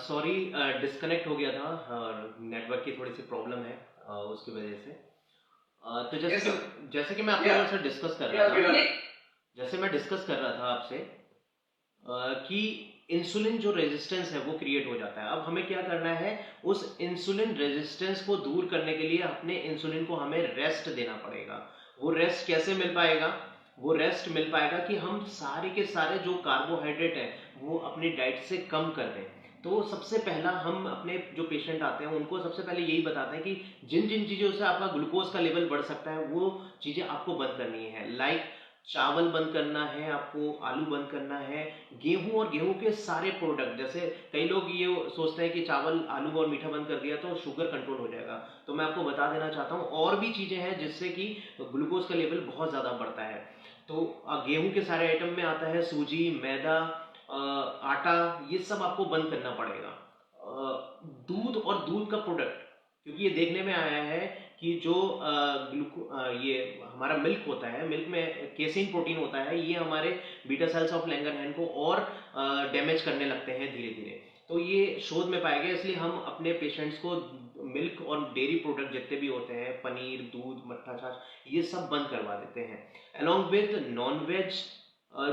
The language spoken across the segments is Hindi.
सॉरी, डिस्कनेक्ट हो गया था। नेटवर्क की थोड़ी सी प्रॉब्लम है उसकी वजह से। तो Yes, sir. जैसे कि मैं आपके Yeah. से डिस्कस कर रहा Yeah, था, Viral. जैसे मैं डिस्कस कर रहा था आपसे कि इंसुलिन जो रेजिस्टेंस है वो क्रिएट हो जाता है। अब हमें क्या करना है, उस इंसुलिन रेजिस्टेंस को दूर करने के लिए अपने इंसुलिन को हमें रेस्ट देना पड़ेगा। वो रेस्ट कैसे मिल पाएगा? वो रेस्ट मिल पाएगा कि हम सारे के सारे जो कार्बोहाइड्रेट है वो अपनी डाइट से कम कर दें। तो सबसे पहला हम अपने जो पेशेंट आते हैं उनको सबसे पहले यही बताते हैं कि जिन जिन चीज़ों से आपका ग्लूकोज का लेवल बढ़ सकता है वो चीज़ें आपको बंद करनी है। लाइक चावल बंद करना है आपको, आलू बंद करना है, गेहूं और गेहूं के सारे प्रोडक्ट। जैसे कई लोग ये सोचते हैं कि चावल आलू और मीठा बंद कर दिया तो शुगर कंट्रोल हो जाएगा। तो मैं आपको बता देना चाहता हूँ और भी चीज़ें हैं जिससे कि ग्लूकोज का लेवल बहुत ज़्यादा बढ़ता है। तो गेहूं के सारे आइटम में आता है सूजी, मैदा, आटा, ये सब आपको बंद करना पड़ेगा। दूध और दूध का प्रोडक्ट, क्योंकि ये देखने में आया है कि जो ये हमारा मिल्क होता है, मिल्क में केसिन प्रोटीन होता है, ये हमारे बीटा सेल्स ऑफ लैंगरहैंस को और डैमेज करने लगते हैं धीरे धीरे। तो ये शोध में पाया गया, इसलिए हम अपने पेशेंट्स को मिल्क और डेयरी प्रोडक्ट जितने भी होते हैं, पनीर, दूध, मट्ठा, छाछ, ये सब बंद करवा देते हैं। अलोंग विद नॉन वेज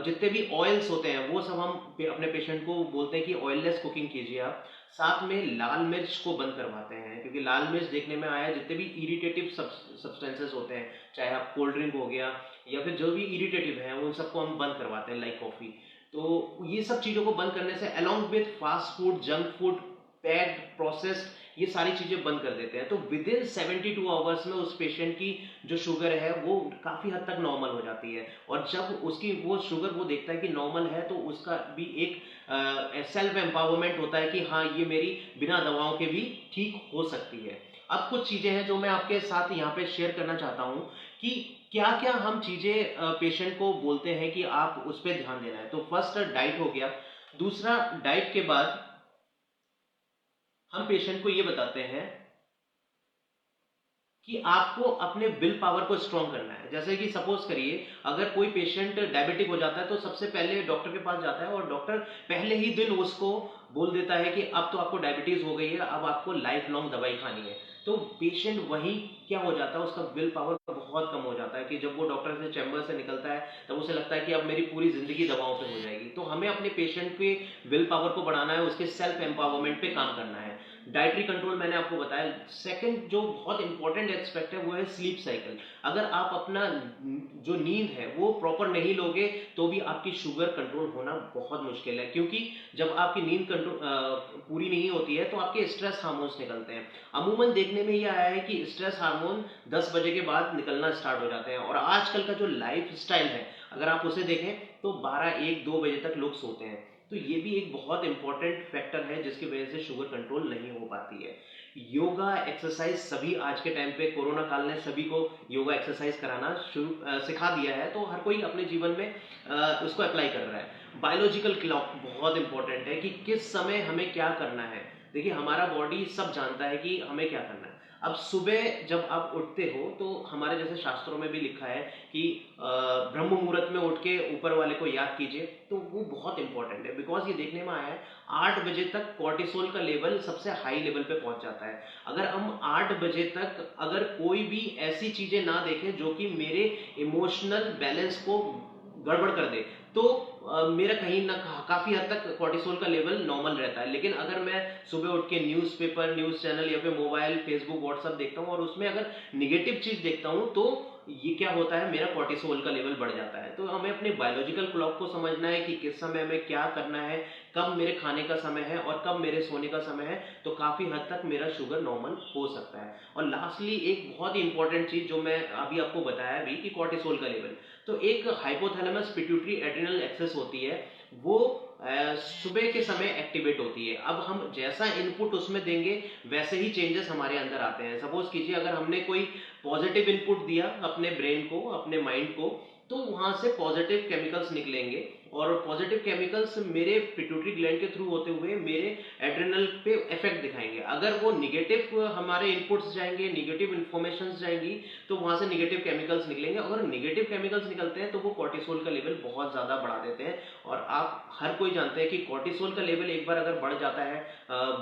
जितने भी ऑयल्स होते हैं वो सब हम अपने पेशेंट को बोलते हैं कि ऑयललेस कुकिंग कीजिए आप। साथ में लाल मिर्च को बंद करवाते हैं, क्योंकि लाल मिर्च देखने में आया जितने भी इरिटेटिव सब्सटेंसेस होते हैं, चाहे आप कोल्ड ड्रिंक हो गया या फिर जो भी इरिटेटिव है उन सबको हम बंद करवाते हैं, लाइक कॉफ़ी। तो ये सब चीज़ों को बंद करने से along with fast food, junk food, packed, processed, ये सारी चीज़ें बंद कर देते हैं। तो विद इन 72 आवर्स में उस पेशेंट की जो शुगर है वो काफ़ी हद तक नॉर्मल हो जाती है। और जब उसकी वो शुगर वो देखता है कि नॉर्मल है तो उसका भी एक सेल्फ एम्पावरमेंट होता है कि हाँ, ये मेरी बिना दवाओं के भी ठीक हो सकती है। अब कुछ चीज़ें हैं जो मैं आपके साथ यहाँ पे शेयर करना चाहता हूँ कि क्या क्या हम चीज़ें पेशेंट को बोलते हैं कि आप उस पर ध्यान देना है। तो फर्स्ट डाइट हो गया। दूसरा, डाइट के बाद हम पेशेंट को ये बताते हैं कि आपको अपने विल पावर को स्ट्रॉन्ग करना है। जैसे कि सपोज करिए अगर कोई पेशेंट डायबिटिक हो जाता है तो सबसे पहले डॉक्टर के पास जाता है और डॉक्टर पहले ही दिन उसको बोल देता है कि अब तो आपको डायबिटीज हो गई है, अब आपको लाइफ लॉन्ग दवाई खानी है। तो पेशेंट वही क्या हो जाता है, उसका विल पावर बहुत कम हो जाता है कि जब वो डॉक्टर से चैम्बर से निकलता है तब उसे लगता है कि अब मेरी पूरी जिंदगी दवाओं पे हो जाएगी। तो हमें अपने पेशेंट के विल पावर को बढ़ाना है, उसके सेल्फ एम्पावरमेंट पे काम करना है। डाइटरी कंट्रोल मैंने आपको बताया। सेकंड जो बहुत इंपॉर्टेंट एस्पेक्ट है वो है स्लीप साइकिल। अगर आप अपना जो नींद है वो प्रॉपर नहीं लोगे तो भी आपकी शुगर कंट्रोल होना बहुत मुश्किल है, क्योंकि जब आपकी नींद कंट्रोल पूरी नहीं होती है तो आपके स्ट्रेस हार्मोन्स निकलते हैं। अमूमन देखने में ये आया है कि स्ट्रेस हार्मोन 10 बजे के बाद निकलना स्टार्ट हो जाते हैं। और आजकल का जो लाइफ स्टाइल है अगर आप उसे देखें तो 12, 1, 2 बजे तक लोग सोते हैं। तो ये भी एक बहुत इंपॉर्टेंट फैक्टर है जिसकी वजह से शुगर कंट्रोल नहीं हो पाती है। योगा एक्सरसाइज सभी आज के टाइम पे कोरोना काल ने सभी को योगा एक्सरसाइज कराना सिखा दिया है, तो हर कोई अपने जीवन में उसको अप्लाई कर रहा है। बायोलॉजिकल क्लॉक बहुत इंपॉर्टेंट है कि किस समय हमें क्या करना है। देखिए हमारा बॉडी सब जानता है कि हमें क्या करना है। अब सुबह जब आप उठते हो तो हमारे जैसे शास्त्रों में भी लिखा है कि ब्रह्म मुहूर्त में उठ के ऊपर वाले को याद कीजिए। तो वो बहुत इंपॉर्टेंट है, बिकॉज ये देखने में आया है 8 बजे तक कॉर्टिसोल का लेवल सबसे हाई लेवल पे पहुंच जाता है। अगर हम 8 बजे तक अगर कोई भी ऐसी चीजें ना देखें जो कि मेरे इमोशनल बैलेंस को गड़बड़ कर दे तो मेरा कहीं ना काफी हद तक कॉर्टिसोल का लेवल नॉर्मल रहता है। लेकिन अगर मैं सुबह उठ के न्यूज़पेपर, न्यूज़ चैनल या फिर मोबाइल, फेसबुक, व्हाट्सएप देखता हूँ और उसमें अगर निगेटिव चीज देखता हूँ तो ये क्या होता है, मेरा कॉर्टिसोल का लेवल बढ़ जाता है। तो हमें अपने बायोलॉजिकल क्लॉक को समझना है कि किस समय में क्या करना है, कब मेरे खाने का समय है और कब मेरे सोने का समय है, तो काफी हद तक मेरा शुगर नॉर्मल हो सकता है। और लास्टली एक बहुत ही इंपॉर्टेंट चीज जो मैं अभी आपको बताया भी कि कॉर्टिसोल का लेवल, तो एक हाइपोथैलेमस पिट्यूटरी एड्रिनल एक्सेस होती है, वो सुबह के समय एक्टिवेट होती है। अब हम जैसा इनपुट उसमें देंगे वैसे ही चेंजेस हमारे अंदर आते हैं। सपोज कीजिए अगर हमने कोई पॉजिटिव इनपुट दिया अपने ब्रेन को, अपने माइंड को, तो वहां से पॉजिटिव केमिकल्स निकलेंगे और पॉजिटिव केमिकल्स मेरे पिट्यूटरी ग्लैंड के थ्रू होते हुए मेरे एड्रेनल पे इफेक्ट दिखाएंगे। अगर वो निगेटिव हमारे इनपुट्स जाएंगे, निगेटिव इन्फॉर्मेशन जाएंगी, तो वहां से निगेटिव केमिकल्स निकलेंगे। अगर निगेटिव केमिकल्स निकलते हैं तो वो कॉर्टिसोल का लेवल बहुत ज्यादा बढ़ा देते हैं। और आप हर कोई जानते हैं कि कॉर्टिसोल का लेवल एक बार अगर बढ़ जाता है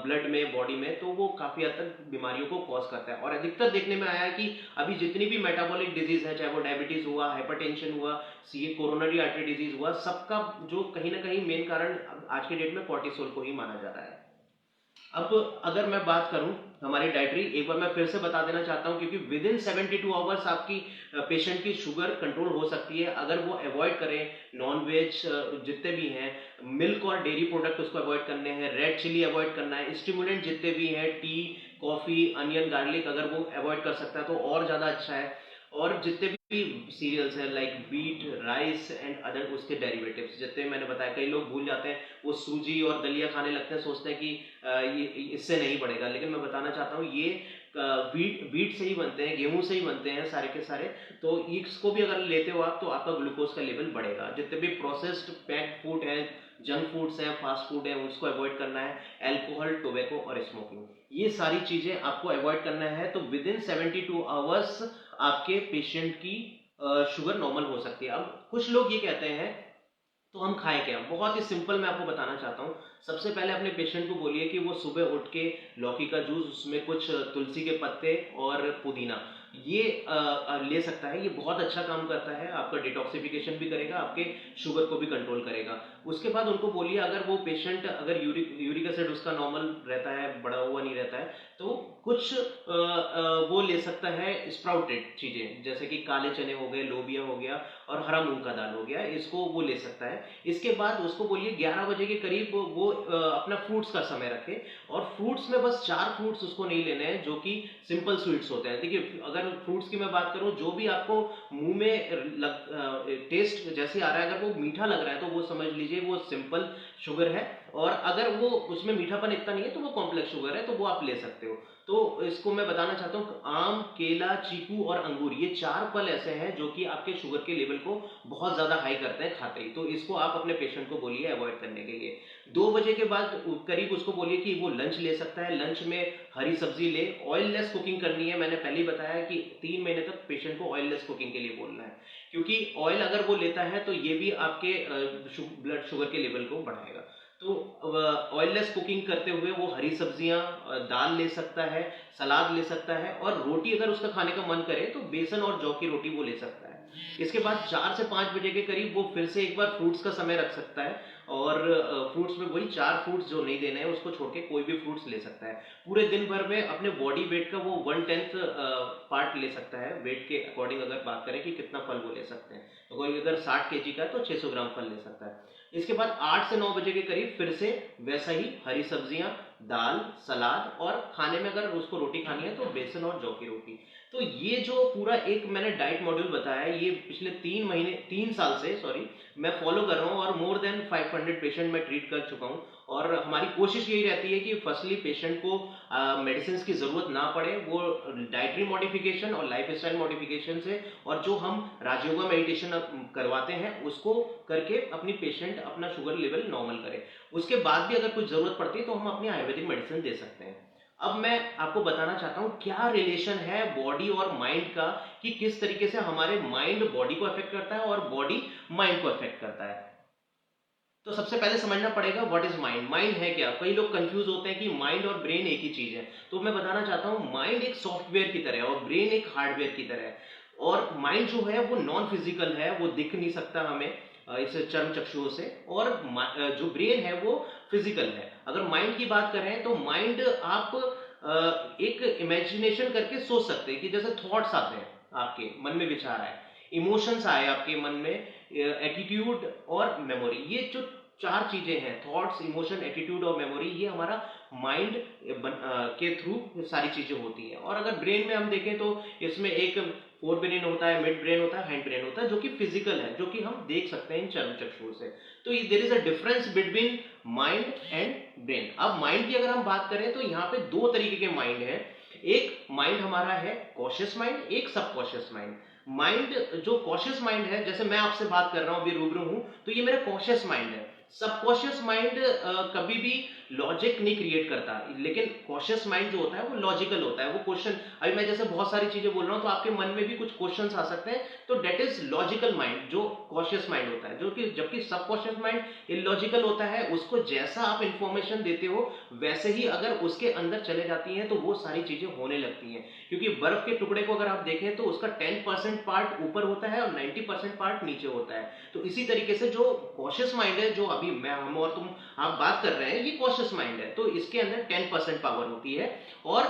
ब्लड में, बॉडी में, तो वो काफी हद तक बीमारियों को कॉज करता है। और अधिकतर देखने में आया है कि अभी जितनी भी मेटाबॉलिक डिजीज है, चाहे वो डायबिटीज हुआ, हाइपरटेंशन हुआ, सी कोरोनरी आर्टरी डिजीज हुआ, सबका जो कहीं ना कहीं मेन कारण आज के डेट में कॉर्टिसोल को ही माना जा रहा है। अब अगर मैं बात करूं हमारी डाइटरी, एक बार मैं फिर से बता देना चाहता हूं, क्योंकि विद इन 72 आवर्स आपकी पेशेंट की शुगर कंट्रोल हो सकती है अगर वो अवॉइड करें नॉन वेज जितने भी हैं, मिल्क और डेयरी प्रोडक्ट उसको अवॉइड करने हैं, रेड चिली अवॉइड करना है, स्टिमुलेंट जितने भी हैं, टी, कॉफी, अनियन, गार्लिक, अगर वो अवॉइड कर सकता है तो और ज्यादा अच्छा है। और जितने भी सीरियल्स हैं like wheat, rice and other उसके डेरिवेटिव्स जितने मैंने बताया, कई लोग भूल जाते हैं, वो सूजी और दलिया खाने लगते हैं, सोचते हैं कि ये इससे नहीं बढ़ेगा, लेकिन मैं बताना चाहता हूँ ये व्हीट से ही बनते हैं, गेहूं से ही बनते हैं सारे के सारे। तो इसको भी अगर लेते हो आप तो आपका ग्लूकोज का लेवल बढ़ेगा। जितने भी प्रोसेस्ड पैक्ड फूड है, जंक फूड्स हैं, फास्ट फूड है, उसको अवॉइड करना है। एल्कोहल, टोबैको और स्मोकिंग, ये सारी चीजें आपको अवॉइड करना है। तो विद इन 72 आवर्स आपके पेशेंट की शुगर नॉर्मल हो सकती है। अब कुछ लोग ये कहते हैं तो हम खाएं क्या? बहुत ही सिंपल मैं आपको बताना चाहता हूँ। सबसे पहले अपने पेशेंट को बोलिए कि वो सुबह उठ के लौकी का जूस, उसमें कुछ तुलसी के पत्ते और पुदीना ये ले सकता है। ये बहुत अच्छा काम करता है, आपका डिटॉक्सिफिकेशन भी करेगा, आपके शुगर को भी कंट्रोल करेगा। उसके बाद उनको बोलिए, अगर वो पेशेंट अगर यूरिक एसिड उसका नॉर्मल रहता है, बढ़ा हुआ नहीं रहता है, तो कुछ वो ले सकता है स्प्राउटेड चीजें, जैसे कि काले चने हो गए, लोबिया हो गया और हरा मूंग का दाल हो गया, इसको वो ले सकता है। इसके बाद उसको बोलिए 11 बजे के करीब वो अपना फ्रूट्स का समय रखे, और फ्रूट्स में बस 4 फ्रूट्स उसको नहीं लेने हैं जो कि सिंपल स्वीट्स होते हैं। देखिए, अगर फ्रूट्स की मैं बात करूं, जो भी आपको मुंह में टेस्ट जैसे आ रहा है, अगर वो मीठा लग रहा है तो वो समझ लीजिए वो सिंपल शुगर है। और अगर वो उसमें मीठापन इतना नहीं है तो वो कॉम्प्लेक्स शुगर है, तो वो आप ले सकते हो। तो इसको मैं बताना चाहता हूँ, आम, केला, चीकू और अंगूर, ये 4 फल ऐसे हैं जो कि आपके शुगर के लेवल को बहुत ज्यादा हाई करते हैं खाते ही। तो इसको आप अपने पेशेंट को बोलिए अवॉइड करने के लिए। 2 बजे के बाद करीब उसको बोलिए कि वो लंच ले सकता है, लंच में हरी सब्जी ले। ऑयललेस कुकिंग करनी है, मैंने पहले ही बताया कि 3 महीने तक पेशेंट को ऑयललेस कुकिंग के लिए बोलना है, क्योंकि ऑयल अगर वो लेता है तो ये भी आपके ब्लड शुगर के लेवल को बढ़ाएगा। तो ऑयललेस कुकिंग करते हुए वो हरी सब्जियां, दाल ले सकता है, सलाद ले सकता है, और रोटी अगर उसका खाने का मन करे तो बेसन और जौ की रोटी वो ले सकता है। इसके बाद 4 से 5 बजे के करीब वो फिर से एक बार फ्रूट्स का समय रख सकता है, और फ्रूट्स में वही 4 फ्रूट्स जो नहीं देने हैं उसको छोड़ के कोई भी फ्रूट्स ले सकता है। पूरे दिन भर में अपने बॉडी वेट का वो 1/10 पार्ट ले सकता है, वेट के अकॉर्डिंग अगर बात करें कि कितना फल वो ले सकते हैं। तो कोई अगर 60 kg का है तो 600 ग्राम फल ले सकता है। इसके बाद 8 से 9 बजे के करीब फिर से वैसा ही हरी सब्जियां, दाल, सलाद, और खाने में अगर उसको रोटी खानी है तो बेसन और जौ की रोटी। तो ये जो पूरा एक मैंने डाइट मॉड्यूल बताया है, ये पिछले 3 साल से मैं फॉलो कर रहा हूँ, और मोर देन 500 पेशेंट मैं ट्रीट कर चुका हूँ। और हमारी कोशिश यही रहती है कि फर्स्टली पेशेंट को मेडिसिन की जरूरत ना पड़े, वो डाइटरी मॉडिफिकेशन और लाइफस्टाइल मॉडिफिकेशन से, और जो हम राजयोगा मेडिटेशन करवाते हैं उसको करके अपनी पेशेंट अपना शुगर लेवल नॉर्मल करे। उसके बाद भी अगर कुछ जरूरत पड़ती है तो हम अपनी आयुर्वेदिक मेडिसिन दे सकते हैं। अब मैं आपको बताना चाहता हूं क्या रिलेशन है बॉडी और माइंड का, कि किस तरीके से हमारे माइंड बॉडी को अफेक्ट करता है और बॉडी माइंड को अफेक्ट करता है। तो सबसे पहले समझना पड़ेगा व्हाट इज माइंड। माइंड है क्या? कई लोग कंफ्यूज होते हैं कि माइंड और ब्रेन एक ही चीज है। तो मैं बताना चाहता हूं, माइंड एक सॉफ्टवेयर की तरह है और ब्रेन एक हार्डवेयर की तरह है। और माइंड जो है वो नॉन फिजिकल है, वो दिख नहीं सकता हमें इस चर्म चक्षुओं से, और जो ब्रेन है वो फिजिकल है। अगर माइंड की बात करें तो माइंड आप एक इमेजिनेशन करके सोच सकते हैं, कि जैसे थॉट्स आते हैं आपके मन में, विचार आए, इमोशंस आए आपके मन में, एटीट्यूड और मेमोरी, ये जो 4 चीजें हैं, थॉट्स, इमोशन, एटीट्यूड और मेमोरी, ये हमारा माइंड के थ्रू सारी चीजें होती हैं। और अगर ब्रेन में हम देखें तो इसमें एक फोर ब्रेन होता है, मिड ब्रेन होता है, हैंड ब्रेन होता है, जो कि फिजिकल है, जो कि हम देख सकते हैं इन चर्म चक्षुओं से। तो there is a difference between mind and brain. अब माइंड की अगर हम बात करें तो यहाँ पे 2 तरीके के माइंड है। एक माइंड हमारा है कॉशियस माइंड, एक सबकॉशियस माइंड। माइंड जो कॉशियस माइंड है, जैसे मैं आपसे बात कर रहा हूँ, अभी रूबरू हूँ, तो ये मेरा कॉशियस माइंड है। सबकॉशियस माइंड कभी भी लॉजिक नहीं क्रिएट करता, लेकिन कॉशियस माइंड जो होता है वो लॉजिकल होता है। वो क्वेश्चन, अभी मैं जैसे बहुत सारी चीजें बोल रहा हूँ तो आपके मन में भी कुछ क्वेश्चंस आ सकते हैं, तो डेट इज लॉजिकल माइंड जो कॉशियस माइंड होता है। जो कि जबकि सबकॉशियस माइंड इलॉजिकल होता है, उसको जैसा आप इंफॉर्मेशन देते हो वैसे ही अगर उसके अंदर चले जाती हैं तो वो सारी चीजें होने लगती हैं। क्योंकि बर्फ के टुकड़े को अगर आप देखें तो उसका 10% पार्ट ऊपर होता है और 90% पार्ट नीचे होता है। तो इसी तरीके से जो कॉशियस माइंड है, जो अभी मैं, हम और तुम आप बात कर रहे हैं, ये कॉशियस माइंड है, तो इसके अंदर 10% पावर होती है और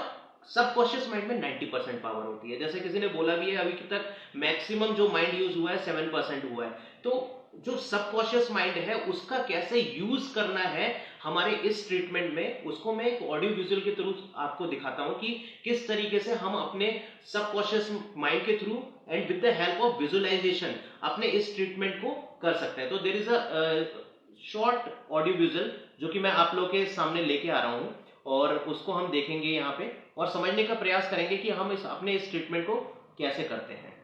सबकॉशियस माइंड में 90% पावर होती है। जैसे किसी ने बोला भी है, अभी तक मैक्सिमम जो माइंड यूज हुआ है 7% हुआ है। तो जो सबकॉशियस माइंड है उसका कैसे यूज करना है हमारे इस ट्रीटमेंट में, उसको मैं एक ऑडियो विजुअल के थ्रू आपको दिखाता हूं कि किस तरीके से हम अपने सबकॉशियस माइंड के through and with the help of visualization अपने इस ट्रीटमेंट को कर सकते हैं। तो there is a short audio visual जो कि मैं आप लोग के सामने लेके आ रहा हूं और उसको हम देखेंगे यहाँ पे और समझने का प्रयास करेंगे कि हम अपने इस ट्रीटमेंट को कैसे करते हैं।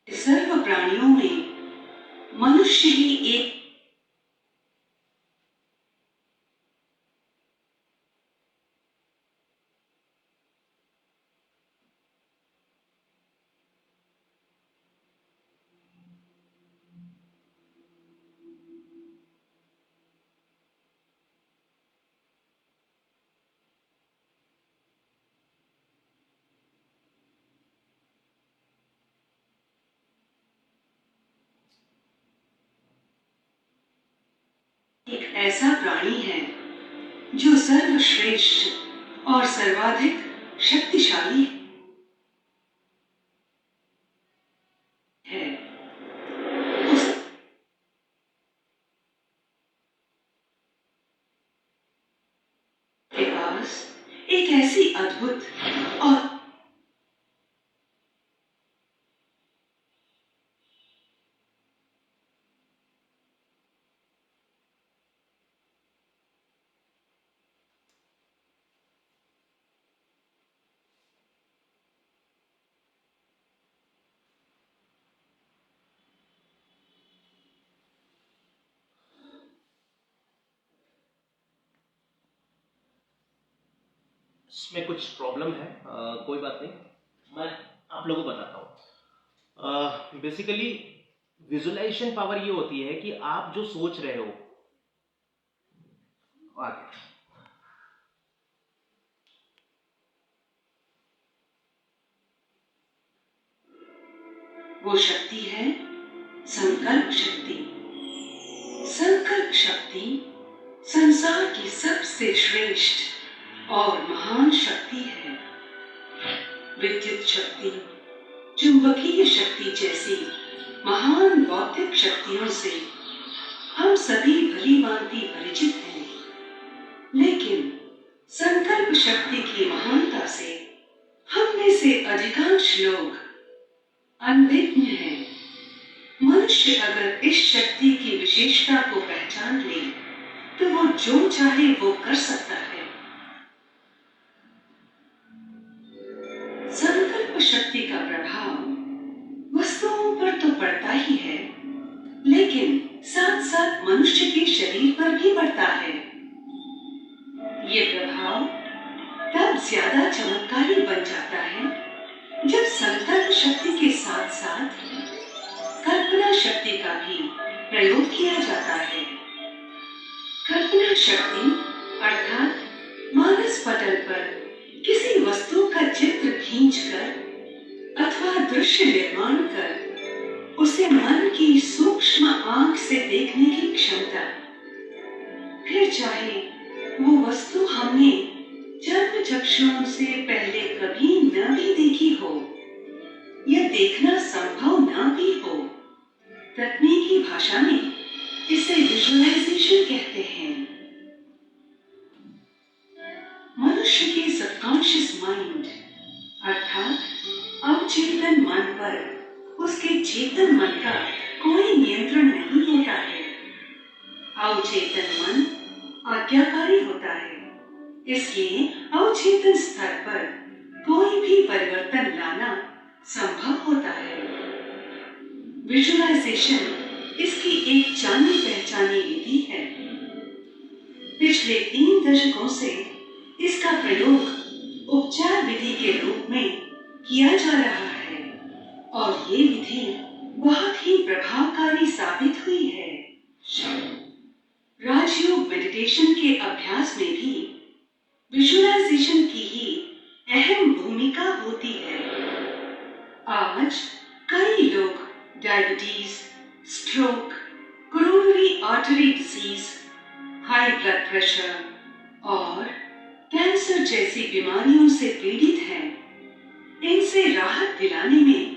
सर्व प्राणियों में मनुष्य ही एक ऐसा प्राणी है जो सर्वश्रेष्ठ और सर्वाधिक शक्तिशाली है। उसके पास एक ऐसी अद्भुत और इसमें कुछ प्रॉब्लम है, कोई बात नहीं, मैं आप लोगों को बताता हूँ। बेसिकली विजुअलाइजेशन पावर ये होती है कि आप जो सोच रहे हो आगे, वो शक्ति है संकल्प शक्ति। संकल्प शक्ति संसार की सबसे श्रेष्ठ और महान शक्ति है। विद्युत शक्ति, चुंबकीय शक्ति जैसी महान बौद्धिक शक्तियों से हम सभी भली भांति परिचित हैं, लेकिन संकल्प शक्ति की महानता से हम में से अधिकांश लोग अनभिज्ञ हैं। मनुष्य अगर इस शक्ति की विशेषता को पहचान ले तो वो जो चाहे वो कर सकता है। संकल्प शक्ति का प्रभाव वस्तुओं पर तो पड़ता ही है, लेकिन साथ साथ मनुष्य के शरीर पर भी पड़ता है। ये प्रभाव तब ज्यादा चमत्कारी बन जाता है जब संकल्प शक्ति के साथ साथ कल्पना शक्ति का भी प्रयोग किया जाता है। कल्पना शक्ति अर्थात मानस पटल पर किसी वस्तु का चित्र खींचकर अथवा दृश्य निर्माण कर उसे मन की सूक्ष्म आंख से देखने की क्षमता। फिर चाहे वो वस्तु हमने जन्म चक्षुओं से पहले कभी न न भी देखी हो या देखना संभव न भी हो, तकनीकी भाषा में इसे विजुअलाइजेशन कहते हैं। मनुष्य के सबकॉन्शियस माइंड अर्थात अवचेतन मन पर उसके चेतन मन का कोई नियंत्रण नहीं होता है। अवचेतन मन आज्ञाकारी होता है, इसलिए अवचेतन स्तर पर कोई भी परिवर्तन लाना संभव होता है। विजुअलाइजेशन इसकी एक जानी पहचानी विधि है। पिछले 3 दशकों से इसका प्रयोग उपचार विधि के रूप में किया जा रहा है और ये विधि बहुत ही प्रभावकारी साबित हुई है। राजयोग मेडिटेशन के अभ्यास में भी विजुअलाइजेशन की ही अहम भूमिका होती है। आज कई लोग diabetes, stroke, coronary artery disease, high blood pressure और कैंसर जैसी बीमारियों से पीड़ित हैं। इनसे राहत दिलाने में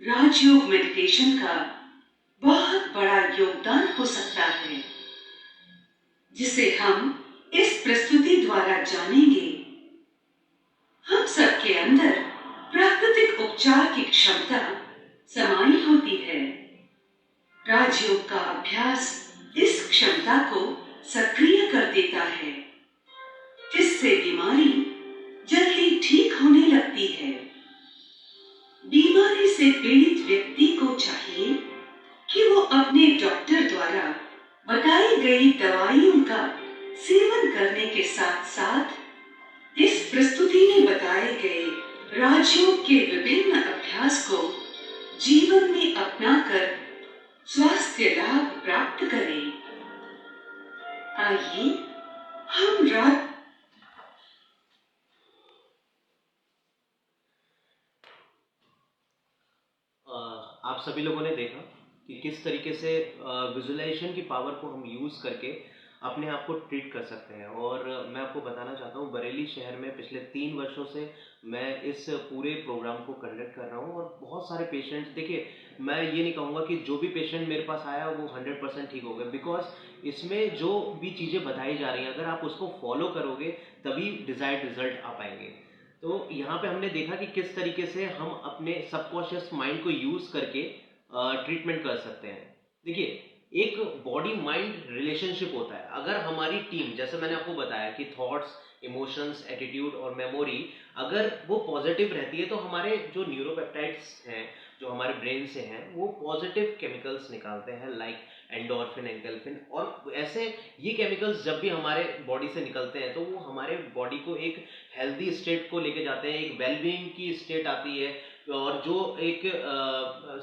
राजयोग मेडिटेशन का बहुत बड़ा योगदान हो सकता है, जिसे हम इस प्रस्तुति द्वारा जानेंगे। हम सबके अंदर प्राकृतिक उपचार की क्षमता समाई होती है। राजयोग का अभ्यास इस क्षमता को सक्रिय कर देता है, जिससे बीमारी जल्दी ठीक होने लगती है। बीमारी से पीड़ित व्यक्ति को चाहिए कि वो अपने डॉक्टर द्वारा बताई गई दवाइयों का सेवन करने के साथ साथ इस प्रस्तुति में बताए गए राजयोग के विभिन्न अभ्यास को जीवन में अपनाकर स्वास्थ्य लाभ प्राप्त करें। आइए हम आप सभी लोगों ने देखा कि किस तरीके से विजुअलाइजेशन की पावर को हम यूज़ करके अपने आप को ट्रीट कर सकते हैं। और मैं आपको बताना चाहता हूँ, बरेली शहर में पिछले 3 वर्षों से मैं इस पूरे प्रोग्राम को कंडक्ट कर रहा हूँ और बहुत सारे पेशेंट्स, देखिए मैं ये नहीं कहूँगा कि जो भी पेशेंट मेरे पास आया वो 100% ठीक हो गए, बिकॉज इसमें जो भी चीज़ें बताई जा रही हैं अगर आप उसको फॉलो करोगे तभी डिज़ायर्ड रिजल्ट आ पाएंगे। तो यहाँ पे हमने देखा कि किस तरीके से हम अपने सबकॉन्शियस माइंड को यूज़ करके ट्रीटमेंट कर सकते हैं। देखिए, एक बॉडी माइंड रिलेशनशिप होता है। अगर हमारी टीम, जैसे मैंने आपको बताया कि थॉट्स, इमोशंस, एटीट्यूड और मेमोरी अगर वो पॉजिटिव रहती है तो हमारे जो न्यूरोपेप्टाइड्स हैं जो हमारे ब्रेन से हैं वो पॉजिटिव केमिकल्स निकालते हैं, लाइक एंडोर्फिन, एंकेल्फिन। और ऐसे ये केमिकल्स जब भी हमारे बॉडी से निकलते हैं तो वो हमारे बॉडी को एक हेल्दी स्टेट को लेके जाते हैं, एक वेलबींग की स्टेट आती है और जो एक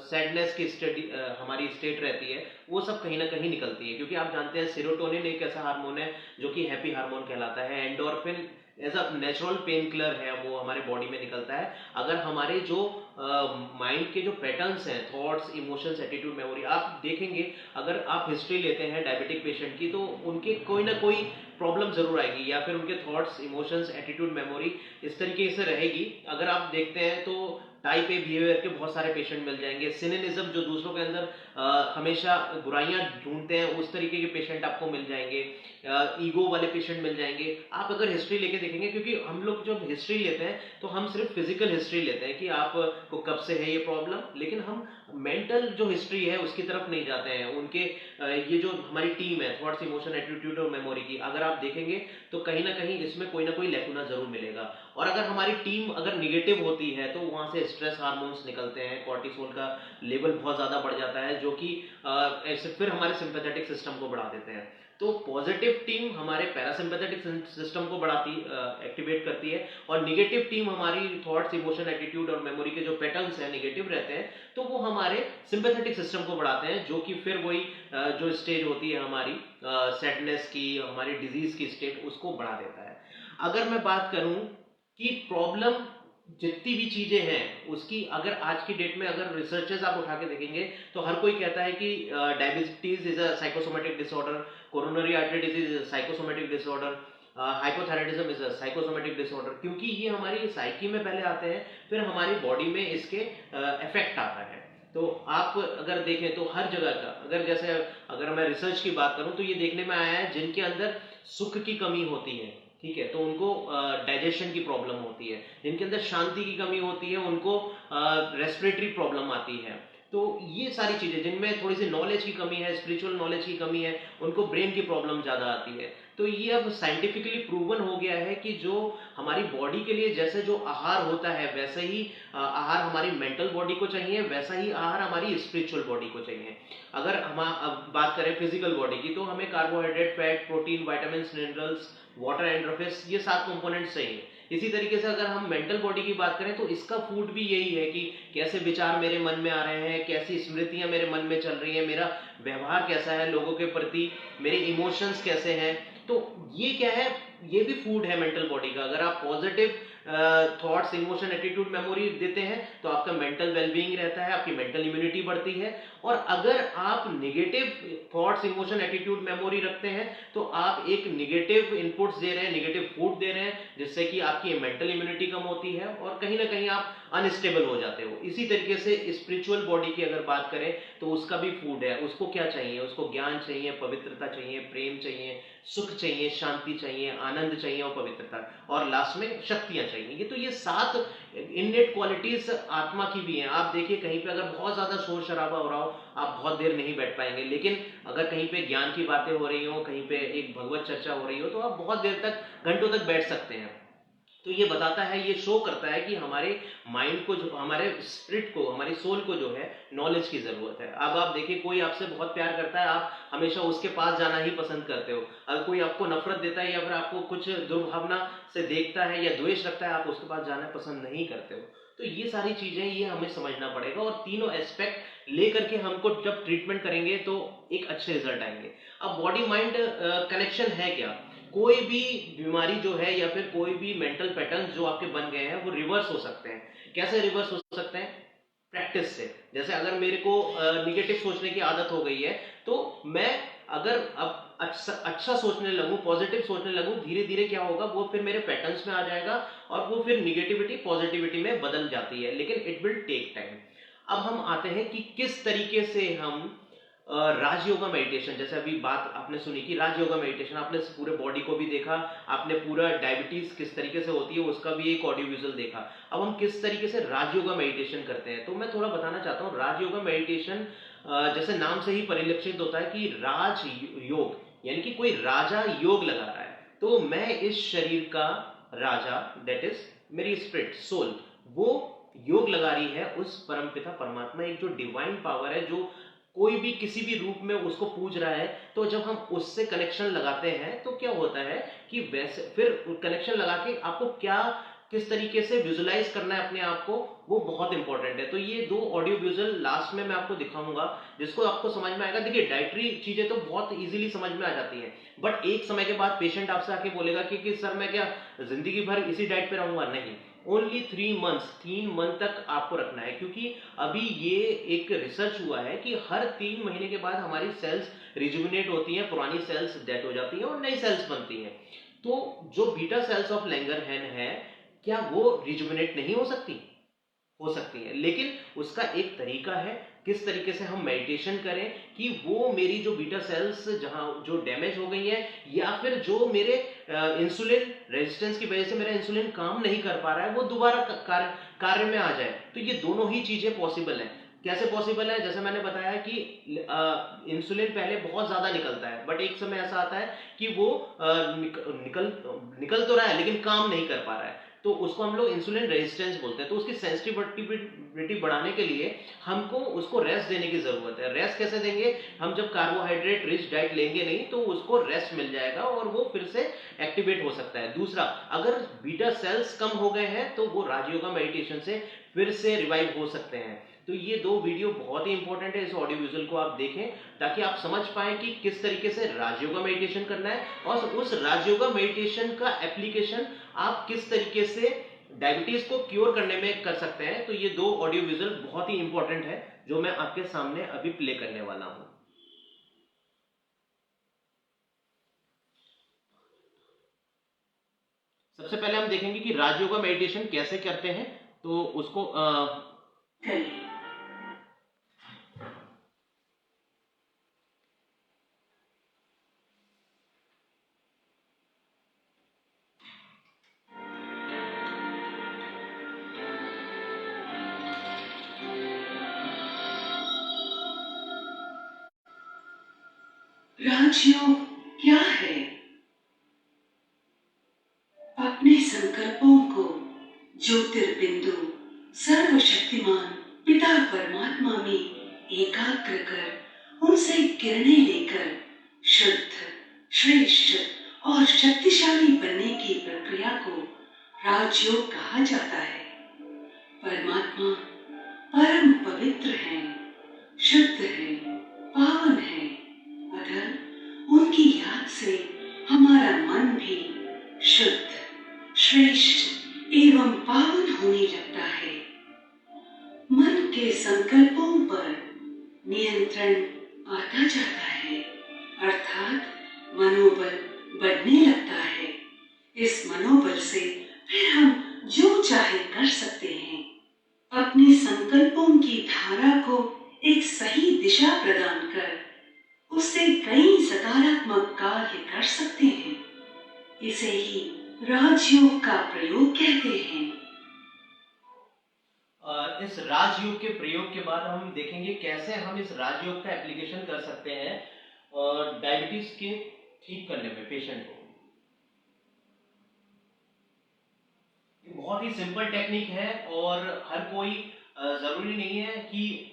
सैडनेस की स्टेट हमारी स्टेट रहती है वो सब कहीं ना कहीं निकलती है। क्योंकि आप जानते हैं सेरोटोनिन एक ऐसा हार्मोन है जो कि हैप्पी हार्मोन कहलाता है। Endorphin as a natural pain killer है, वो हमारे बॉडी में निकलता है अगर हमारे जो माइंड के जो पैटर्न्स हैं, थॉट्स, इमोशंस, एटीट्यूड, मेमोरी, आप देखेंगे अगर आप हिस्ट्री लेते हैं डायबिटिक पेशेंट की तो उनके कोई ना कोई प्रॉब्लम जरूर आएगी या फिर उनके थॉट्स, इमोशंस, एटीट्यूड, मेमोरी इस तरीके से रहेगी। अगर आप देखते हैं तो टाइप ए बिहेवियर के बहुत सारे पेशेंट मिल जाएंगे। सिनिनिज्म, जो दूसरों के अंदर हमेशा बुराइयां ढूंढते हैं, उस तरीके के पेशेंट आपको मिल जाएंगे। ईगो वाले पेशेंट मिल जाएंगे। आप अगर हिस्ट्री लेके देखेंगे, क्योंकि हम लोग जब हिस्ट्री लेते हैं तो हम सिर्फ फिजिकल हिस्ट्री लेते हैं कि आपको कब से है ये प्रॉब्लम, लेकिन हम मेंटल जो हिस्ट्री है उसकी तरफ नहीं जाते हैं। उनके ये जो हमारी टीम है थॉट्स, इमोशन, एटीट्यूड और मेमोरी की, अगर आप देखेंगे तो कहीं ना कहीं इसमें कोई ना कोई लैकुना जरूर मिलेगा। और अगर हमारी टीम अगर निगेटिव होती है तो वहां से स्ट्रेस हार्मोन्स निकलते हैं, कॉर्टिसोल का लेवल बहुत ज्यादा बढ़ जाता है, जो कि फिर हमारे सिंपैथेटिक सिस्टम को बढ़ा देते हैं। तो पॉजिटिव टीम हमारे पैरासिम्पैथेटिक सिस्टम को बढ़ाती, एक्टिवेट करती है, और निगेटिव टीम हमारी थॉट्स, इमोशन, एटीट्यूड और मेमोरी के जो पैटर्न्स हैं निगेटिव रहते हैं तो वो हमारे सिंपैथेटिक सिस्टम को बढ़ाते हैं, जो कि फिर वही जो स्टेज होती है हमारी सैडनेस की, हमारी डिजीज की स्टेट, उसको बढ़ा देता है। अगर मैं बात करूं कि प्रॉब्लम जितनी भी चीजें हैं उसकी, अगर आज की डेट में अगर रिसर्चेस आप उठा के देखेंगे तो हर कोई कहता है कि diabetes is a psychosomatic disorder, coronary artery disease is a psychosomatic disorder, hypothyroidism is a psychosomatic disorder, क्योंकि ये हमारी साइकी में पहले आते हैं, फिर हमारी बॉडी में इसके इफेक्ट आता है। तो आप अगर देखें तो हर जगह का, अगर मैं रिसर्च की बात करूं तो ये देखने में आया है जिनके अंदर सुख की कमी होती है, ठीक है, तो उनको डाइजेशन की प्रॉब्लम होती है, जिनके अंदर शांति की कमी होती है उनको रेस्पिरेटरी प्रॉब्लम आती है। तो ये सारी चीजें, जिनमें थोड़ी सी नॉलेज की कमी है, स्पिरिचुअल नॉलेज की कमी है, उनको ब्रेन की प्रॉब्लम ज्यादा आती है। तो ये अब साइंटिफिकली प्रूवन हो गया है कि जो हमारी बॉडी के लिए जैसे जो आहार होता है, वैसे ही आहार हमारी मेंटल बॉडी को चाहिए, वैसा ही आहार हमारी स्पिरिचुअल बॉडी को चाहिए। अगर हम अब बात करें फिजिकल बॉडी की, तो हमें carbohydrate, fat, protein, vitamin, minerals, water and roughage, ये 7 कंपोनेंट्स चाहिए। इसी तरीके से अगर हम मेंटल बॉडी की बात करें तो इसका फूड भी यही है कि कैसे विचार मेरे मन में आ रहे हैं, कैसी स्मृतियां मेरे मन में चल रही है, मेरा व्यवहार कैसा है लोगों के प्रति, मेरे इमोशंस कैसे हैं। तो ये क्या है, ये भी फूड है मेंटल बॉडी का। अगर आप positive thoughts, emotion, attitude, memory देते हैं तो आपका मेंटल वेलबींग रहता है, आपकी मेंटल इम्यूनिटी बढ़ती है। और अगर आप negative thoughts, emotion, attitude, memory रखते हैं तो आप एक निगेटिव इनपुट्स दे रहे हैं, निगेटिव फूड दे रहे हैं, जिससे कि आपकी मेंटल इम्यूनिटी कम होती है और कहीं ना कहीं आप अनस्टेबल हो जाते हो। इसी तरीके से स्पिरिचुअल बॉडी की अगर बात करें तो उसका भी फूड है। उसको क्या चाहिए, उसको ज्ञान चाहिए, पवित्रता चाहिए, प्रेम चाहिए, सुख चाहिए, शांति चाहिए, आनंद चाहिए और पवित्रता, और लास्ट में शक्तियां चाहिए। ये तो ये 7 इननेट क्वालिटीज आत्मा की भी हैं। आप देखिए कहीं पे अगर बहुत ज्यादा शोर शराबा हो रहा हो, आप बहुत देर नहीं बैठ पाएंगे, लेकिन अगर कहीं पे ज्ञान की बातें हो रही हो, कहीं पे एक भगवत चर्चा हो रही हो, तो आप बहुत देर तक, घंटों तक बैठ सकते हैं। तो ये बताता है, ये शो करता है कि हमारे माइंड को, जो हमारे स्पिरिट को, हमारी सोल को जो है नॉलेज की जरूरत है। अब आप देखिए कोई आपसे बहुत प्यार करता है, आप हमेशा उसके पास जाना ही पसंद करते हो। अगर कोई आपको नफरत देता है या फिर आपको कुछ दुर्भावना से देखता है या द्वेष रखता है, आप उसके पास जाना पसंद नहीं करते हो। तो ये सारी चीजें, ये हमें समझना पड़ेगा, और तीनों एस्पेक्ट लेकर के हमको जब ट्रीटमेंट करेंगे तो एक अच्छे रिजल्ट आएंगे। अब बॉडी माइंड कनेक्शन है क्या, कोई भी बीमारी जो है या फिर कोई भी मेंटल पैटर्न जो आपके बन गए हैं वो रिवर्स हो सकते हैं। कैसे रिवर्स हो सकते हैं? प्रैक्टिस से। जैसे अगर मेरे को निगेटिव सोचने की आदत हो गई है, तो मैं अगर अब अच्छा सोचने लगूं, पॉजिटिव सोचने लगूं, धीरे धीरे क्या होगा, वो फिर मेरे पैटर्न्स में आ जाएगा और वो फिर निगेटिविटी पॉजिटिविटी में बदल जाती है, लेकिन इट विल टेक टाइम। अब हम आते हैं कि किस तरीके से हम राजयोगा मेडिटेशन, जैसे अभी बात आपने सुनी कि राजयोगा मेडिटेशन, आपने पूरे बॉडी को भी देखा, आपने पूरा डायबिटीज किस तरीके से होती है उसका भी एक ऑडियो विजुअल देखा। अब हम किस तरीके से राजयोगा मेडिटेशन करते हैं, तो मैं थोड़ा बताना चाहता हूँ। राजयोगा मेडिटेशन जैसे नाम से ही परिलक्षित होता है कि राज योग, यानी कि कोई राजा योग लगा रहा है। तो मैं इस शरीर का राजा, दैट इज मेरी स्पिरिट, सोल, वो योग लगा रही है उस परमपिता परमात्मा, एक जो डिवाइन पावर है, जो कोई भी किसी भी रूप में उसको पूज रहा है। तो जब हम उससे कनेक्शन लगाते हैं तो क्या होता है कि वैसे फिर कनेक्शन लगा के आपको क्या, किस तरीके से विजुलाइज करना है अपने आप को, वो बहुत इंपॉर्टेंट है। तो ये 2 ऑडियो विजुअल लास्ट में मैं आपको दिखाऊंगा, जिसको आपको समझ में आएगा। देखिए डाइटरी चीजें तो बहुत इजीली समझ में आ जाती हैं, बट एक समय के बाद पेशेंट आपसे आके बोलेगा कि सर मैं क्या जिंदगी भर इसी डाइट पे रहूंगा? नहीं, ओनली 3 मंथ्स, 3 मंथ तक आपको रखना है, क्योंकि अभी ये एक रिसर्च हुआ है कि हर 3 महीने के बाद हमारी सेल्स रिजुविनेट होती हैं, पुरानी सेल्स डेड हो जाती हैं और नई सेल्स बनती हैं। तो जो बीटा सेल्स ऑफ लैंगरहैन है, क्या वो रिजुविनेट नहीं हो सकती? हो सकती है, लेकिन उसका एक तरीका है किस तरीके से हम मेडिटेशन करें कि वो मेरी जो बीटा सेल्स जहां जो डैमेज हो गई है, या फिर जो मेरे इंसुलिन रेजिस्टेंस की वजह से मेरा इंसुलिन काम नहीं कर पा रहा है, वो दोबारा कार्य में आ जाए। तो ये दोनों ही चीजें पॉसिबल है। कैसे पॉसिबल है? जैसे मैंने बताया कि इंसुलिन पहले बहुत ज्यादा निकलता है, बट एक समय ऐसा आता है कि वो निकल तो रहा है लेकिन काम नहीं कर पा रहा है, तो उसको हम लोग इंसुलिन रेजिस्टेंस बोलते हैं। तो उसकी सेंसिटिविटी बढ़ाने के लिए हमको उसको रेस्ट देने की जरूरत है। रेस्ट कैसे देंगे? हम जब कार्बोहाइड्रेट रिच डाइट लेंगे नहीं, तो उसको रेस्ट मिल जाएगा और वो फिर से एक्टिवेट हो सकता है। दूसरा, अगर बीटा सेल्स कम हो गए हैं तो वो राजयोगा मेडिटेशन से फिर से रिवाइव हो सकते हैं। तो ये 2 वीडियो बहुत ही इंपॉर्टेंट है, इस ऑडियो विजुअल को आप देखें ताकि आप समझ पाएं कि किस तरीके से राजयोगा मेडिटेशन करना है, और उस राजयोगा मेडिटेशन का एप्लीकेशन आप किस तरीके से डायबिटीज को क्योर करने में कर सकते हैं। तो ये 2 ऑडियो विजुअल बहुत ही इंपॉर्टेंट है, जो मैं आपके सामने अभी प्ले करने वाला हूं। सबसे पहले हम देखेंगे कि राजयोग का मेडिटेशन कैसे करते हैं, तो उसको करें। राजयोग क्या है? अपने संकल्पों को ज्योतिर्बिंदु सर्वशक्तिमान पिता परमात्मा में एकाग्र कर उनसे किरणें लेकर शुद्ध, श्रेष्ठ और शक्तिशाली बनने की प्रक्रिया को राजयोग कहा जाता है। परमात्मा परम पवित्र हैं, शुद्ध हैं, पावन हैं, अतः उनकी याद से हमारा मन भी शुद्ध, श्रेष्ठ एवं पावन होने लगता है। मन के संकल्पों पर नियंत्रण आता जाता है, अर्थात मनोबल बढ़ने लगता है। इस मनोबल से फिर हम जो चाहे कर सकते हैं। अपने संकल्पों की धारा को एक सही दिशा प्रदान कर उससे कई सकारात्मक कार्य कर सकते हैं। इसे ही राजयोग का प्रयोग कहते हैं। इस राजयोग के प्रयोग के बाद हम देखेंगे कैसे हम इस राजयोग का एप्लीकेशन कर सकते हैं डायबिटीज के ठीक करने में पेशेंट को। ये बहुत ही सिंपल टेक्निक है और हर कोई जरूरी नहीं है कि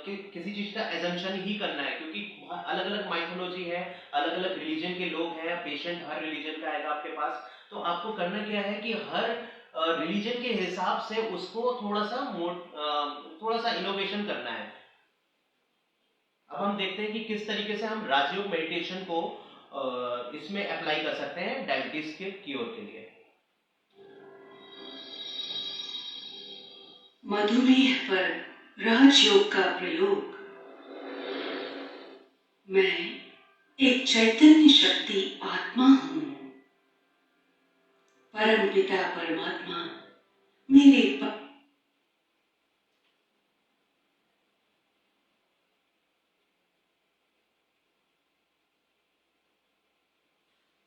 किसी चीज का एजम्पशन ही करना है, क्योंकि अलग अलग माइथोलॉजी है, अलग अलग रिलीजन के लोग हैं, पेशेंट हर रिलीजन का आएगा आपके पास। तो आपको करना क्या है कि हर रिलीजन के हिसाब से उसको थोड़ा सा इनोवेशन करना है। अब हम देखते हैं कि किस तरीके से हम राजयोग मेडिटेशन को इसमें अप्लाई कर सकते हैं डायबिटीज के क्योर के लिए। मधुमेह पर राजयोग का प्रयोग। मैं एक चैतन्य शक्ति आत्मा हूं। परमपिता परमात्मा मेरे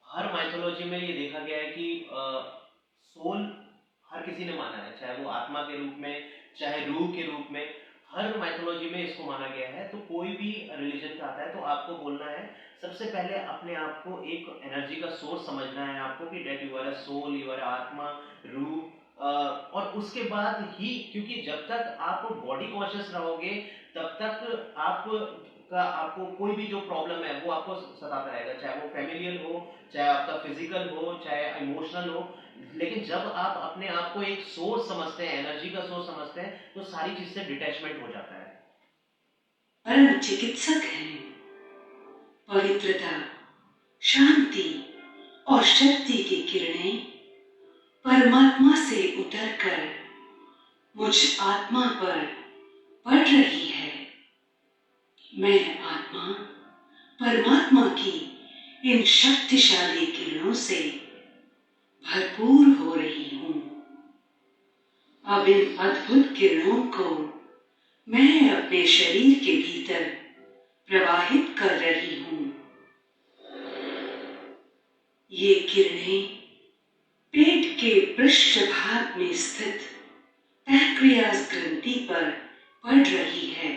हर माइथोलॉजी में ये देखा गया है कि सोल हर किसी ने माना है, चाहे वो आत्मा के रूप में, चाहे रूह के रूप में, हर माइथोलॉजी में इसको माना गया है। तो कोई भी रिलीजन का आता है तो आपको बोलना है सबसे पहले अपने आप को एक एनर्जी का सोर्स समझना है आपको कि that you are a soul, you are आत्मा, रूह, और उसके बाद ही, क्योंकि जब तक आप बॉडी कॉन्शियस रहोगे तब तक आपको कोई भी जो प्रॉब्लम है वो आपको सताता रहेगा, चाहे वो फैमिलियल हो, चाहे आपका फिजिकल हो, चाहे इमोशनल हो। लेकिन जब आप अपने आप को एक सोर्स समझते हैं, एनर्जी का सोर्स समझते हैं, तो सारी चीज से डिटैचमेंट हो जाता है। परम चिकित्सक हैं। पवित्रता, शांति और शक्ति की किरणें परमात्मा से उतरकर मुझ आत्मा पर पड़ रही है। मैं आत्मा परमात्मा की इन शक्तिशाली किरणों से भरपूर हो रही हूं। अब इन अद्भुत किरणों को मैं अपने शरीर के भीतर प्रवाहित कर रही हूं। ये किरणें पेट के पृष्ठभाग में स्थित पैंक्रियास ग्रंथि पर पड़ रही है।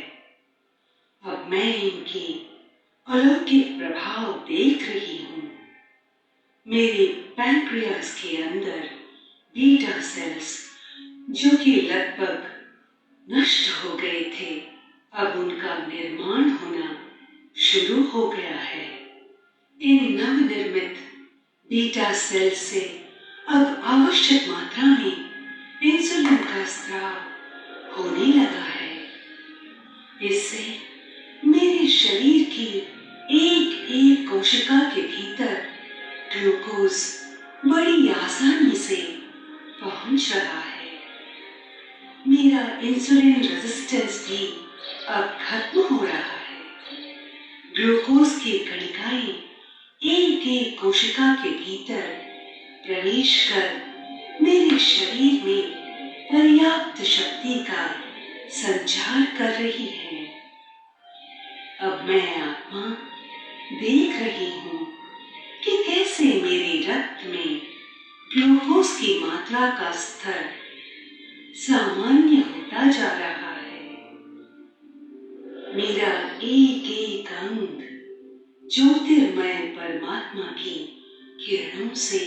अब मैं इनकी अलौकिक प्रभाव देख रही हूं। मेरे पैंक्रियास के अंदर बीटा सेल्स, जो कि लगभग नष्ट हो गए थे, अब उनका निर्माण होना शुरू हो गया है। इन नवनिर्मित बीटा सेल्स से अब आवश्यक मात्रा में इंसुलिन का स्राव होने लगा है। इससे मेरे शरीर की एक एक कोशिका के भीतर ग्लूकोज बड़ी आसानी से पहुंच रहा है। मेरा इंसुलिन रेजिस्टेंस भी अब खत्म हो रहा है। ग्लूकोज की कणिकाएं एक एक कोशिका के भीतर प्रवेश कर शरीर में पर्याप्त शक्ति का संचार कर रही है। अब मैं आत्मा देख रही हूँ कि कैसे मेरे रक्त में ग्लूकोज की मात्रा का स्तर सामान्य होता जा रहा है। मेरा एक एक अंग ज्योतिर्मय परमात्मा की किरणों से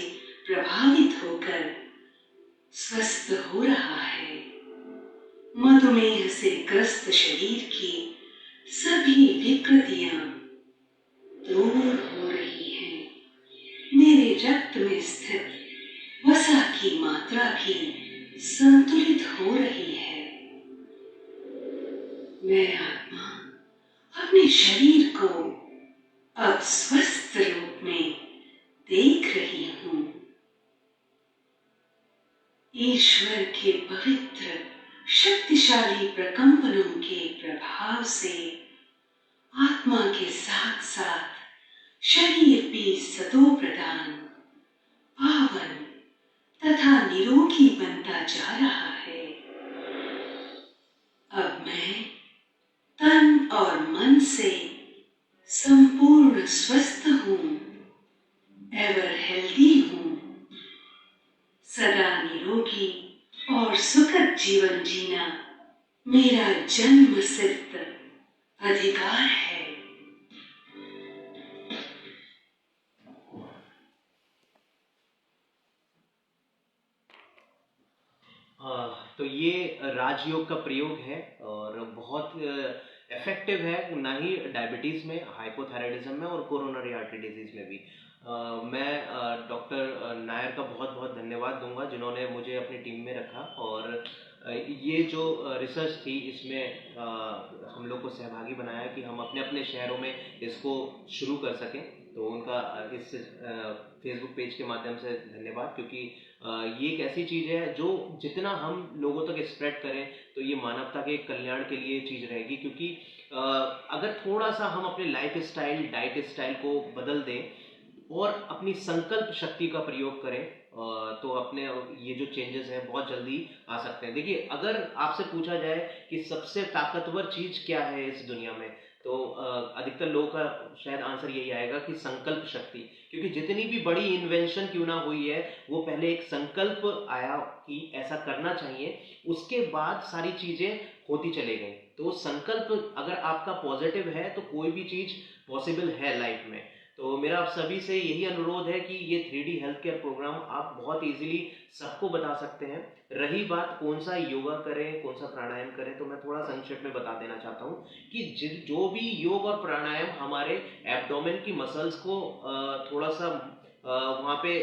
प्रभावित होकर स्वस्थ हो रहा है। मधुमेह से ग्रस्त शरीर की सभी विकृतियां दूर हो रही हैं। मेरे रक्त में स्थित वसा की मात्रा भी संतुलित हो रही है। मैं आत्मा अपने शरीर को अब स्वस्थ रूप में देख रही हूँ। ईश्वर के पवित्र शक्तिशाली प्रकंपनों के प्रभाव से आत्मा के साथ साथ शरीर भी सतो प्रदान, पावन तथा निरोगी बनता जा रहा है। अब मैं तन और मन से संपूर्ण स्वस्थ हूँ, एवर हेल्दी हूँ। सदा निरोगी और सुखद जीवन जीना मेरा जन्म सिद्ध अधिकार है। तो ये राजयोग का प्रयोग है और बहुत इफेक्टिव है, ना ही डायबिटीज़ में, हाइपोथायराइडिज्म में और कोरोनरी आर्टरी डिजीज़ में भी। मैं डॉक्टर नायर का बहुत बहुत धन्यवाद दूंगा जिन्होंने मुझे अपनी टीम में रखा और ये जो रिसर्च थी इसमें हम लोग को सहभागी बनाया कि हम अपने अपने शहरों में इसको शुरू कर सकें। तो उनका इस फेसबुक पेज के माध्यम से धन्यवाद, क्योंकि ये एक ऐसी चीज़ है जो जितना हम लोगों तक स्प्रेड करें तो ये मानवता के कल्याण के लिए चीज़ रहेगी। क्योंकि अगर थोड़ा सा हम अपने लाइफ स्टाइल, डाइट स्टाइल को बदल दें और अपनी संकल्प शक्ति का प्रयोग करें तो अपने ये जो चेंजेस हैं बहुत जल्दी आ सकते हैं। देखिए, अगर आपसे पूछा जाए कि सबसे ताकतवर चीज़ क्या है इस दुनिया में, तो अधिकतर लोगों का शायद आंसर यही आएगा कि संकल्प शक्ति। क्योंकि जितनी भी बड़ी इन्वेंशन क्यों ना हुई है, वो पहले एक संकल्प आया कि ऐसा करना चाहिए, उसके बाद सारी चीज़ें होती चले गई। तो संकल्प अगर आपका पॉजिटिव है तो कोई भी चीज़ पॉसिबल है लाइफ में। तो मेरा आप सभी से यही अनुरोध है कि ये 3D हेल्थ केयर प्रोग्राम आप बहुत इजीली सबको बता सकते हैं। रही बात कौन सा योगा करें, कौन सा प्राणायाम करें, तो मैं थोड़ा संक्षेप में बता देना चाहता हूँ कि जो भी योग और प्राणायाम हमारे एब्डोमेन की मसल्स को थोड़ा सा वहाँ पे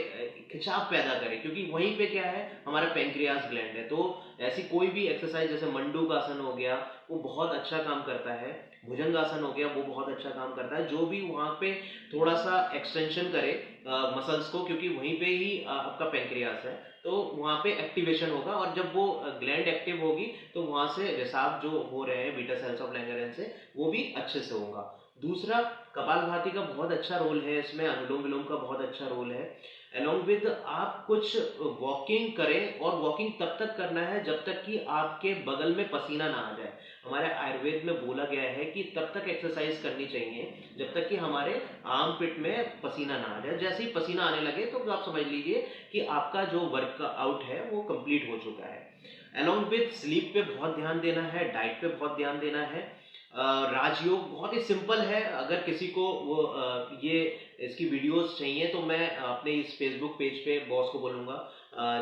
खिंचाव पैदा करे, क्योंकि वहीं पे क्या है, हमारा पेंक्रियास ग्लैंड है। तो ऐसी कोई भी एक्सरसाइज जैसे मंडूकासन हो गया, वो बहुत अच्छा काम करता है। भुजंगासन हो गया, वो बहुत अच्छा काम करता है, जो भी वहाँ पे थोड़ा सा एक्सटेंशन करे मसल्स को, क्योंकि वहीं पे ही आपका पेंक्रियास है, तो वहाँ पे एक्टिवेशन होगा। और जब वो ग्लैंड एक्टिव होगी तो वहाँ से रिसाव जो हो रहे हैं बीटा सेल्स ऑफ लैंगरेंस से, वो भी अच्छे से होगा। दूसरा, कपालभाति का बहुत अच्छा रोल है इसमें, अनुलोम विलोम का बहुत अच्छा रोल है। अलोंग विद आप कुछ वॉकिंग करें, और वॉकिंग तब तक करना है जब तक कि आपके बगल में पसीना ना आ जाए। हमारे आयुर्वेद में बोला गया है कि तब तक एक्सरसाइज करनी चाहिए जब तक कि हमारे आर्म पिट में पसीना ना आ जाए। जैसे ही पसीना आने लगे तो आप समझ लीजिए कि आपका जो वर्कआउट है वो कंप्लीट हो चुका है। अलोंग विद स्लीप पे बहुत ध्यान देना है, डाइट पे बहुत ध्यान देना है। राजयोग बहुत ही सिंपल है। अगर किसी को वो ये इसकी वीडियोस चाहिए तो मैं अपने इस फेसबुक पेज पे बॉस को बोलूँगा,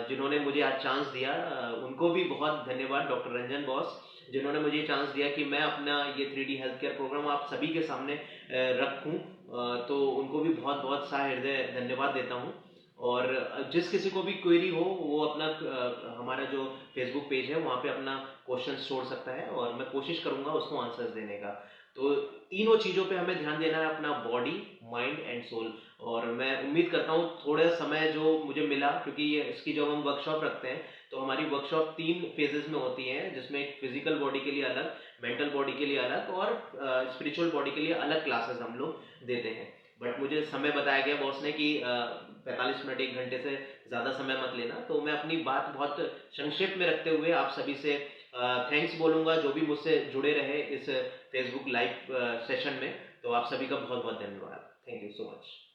जिन्होंने मुझे आज चांस दिया, उनको भी बहुत धन्यवाद, डॉक्टर रंजन बॉस, जिन्होंने मुझे चांस दिया कि मैं अपना ये 3D हेल्थ केयर प्रोग्राम आप सभी के सामने रखूं। तो उनको भी बहुत बहुत सहृदय धन्यवाद देता हूं। और जिस किसी को भी क्वेरी हो वो अपना हमारा जो फेसबुक पेज है वहाँ पे अपना क्वेश्चन छोड़ सकता है और मैं कोशिश करूँगा उसको आंसर्स देने का। तो तीनों चीज़ों पे हमें ध्यान देना है, अपना बॉडी, माइंड एंड सोल। और मैं उम्मीद करता हूँ थोड़ा समय जो मुझे मिला, क्योंकि ये इसकी जब हम वर्कशॉप रखते हैं तो हमारी वर्कशॉप 3 फेजेस में होती है, जिसमें एक फिजिकल बॉडी के लिए अलग, मेंटल बॉडी के लिए अलग और स्पिरिचुअल बॉडी के लिए अलग क्लासेस हम लोग देते हैं। बट मुझे समय बताया गया बॉस ने कि 45 मिनट 1 घंटे से ज़्यादा समय मत लेना। तो मैं अपनी बात बहुत संक्षेप में रखते हुए आप सभी से थैंक्स बोलूँगा जो भी मुझसे जुड़े रहे इस फेसबुक लाइव सेशन में। तो आप सभी का बहुत बहुत धन्यवाद। Thank you so much.